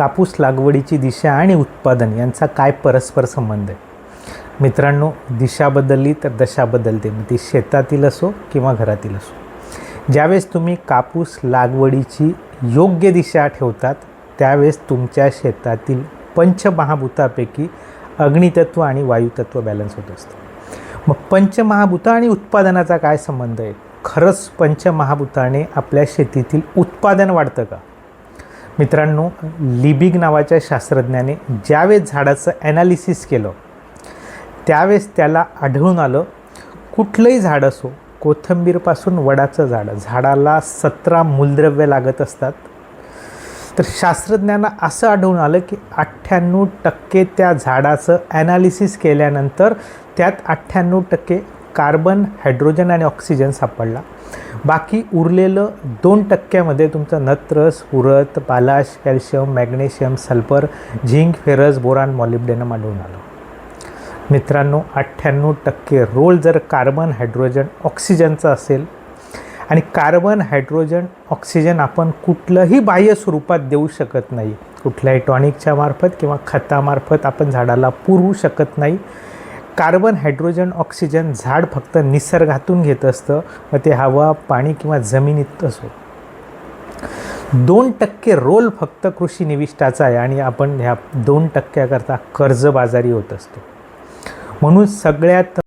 कापूस लागवडीची दिशा आणि उत्पादन यांचा काय परस्पर संबंध आहे? मित्रांनो, दिशा बदलली तर दशा बदलते, मग ती शेतातील असो किंवा घरातील असो. ज्यावेळेस तुम्ही कापूस लागवडीची योग्य दिशा ठेवतात त्यावेळेस तुमच्या शेतातील पंचमहाभूतापैकी अग्नितत्व आणि वायुतत्व बॅलन्स होत असतं. मग पंचमहाभूत आणि उत्पादनाचा काय संबंध आहे? खरंच पंचमहाभूताने आपल्या शेतीतील उत्पादन वाढतं का? मित्रांनो, लिबिग नावाच्या शास्त्रज्ञाने ज्यावेळेस झाडाचं ॲनालिसिस केलं त्यावेळेस त्याला आढळून आलं, कुठलंही झाड असो, कोथिंबीरपासून वडाचं झाड, झाडाला 17 मूलद्रव्य लागत असतात. तर शास्त्रज्ञांना असं आढळून आलं की 98% त्या झाडाचं ॲनालिसिस केल्यानंतर त्यात 98% कार्बन, हायड्रोजन आणि ऑक्सिजन सापडला. बाकी उरलेलं 2% तुमचं नत्रस, उरत, पालाश, calcium, magnesium, sulphur, zinc, ferrous, boron, molybdenum आढळून आलं. मित्रांनो, 98% रोल जर कार्बन, हायड्रोजन, ऑक्सिजनचा असेल आणि कार्बन, हायड्रोजन, ऑक्सिजन आपण कुठलंही बाह्य स्वरूपात देऊ शकत नाही, कुठल्याही टॉनिकच्या मार्फत किंवा खतामार्फत आपण झाडाला पुरवू शकत नाही. कार्बन, हायड्रोजन, ऑक्सिजन झाड फक्त निसर्गातून घेत असतं, मग ते हवा, पाणी किंवा जमिनीत असो. 2% रोल फक्त कृषी निविष्ठाचा आहे आणि आपण ह्या 2% करता कर्जबाजारी होत असतो. म्हणून सगळ्यात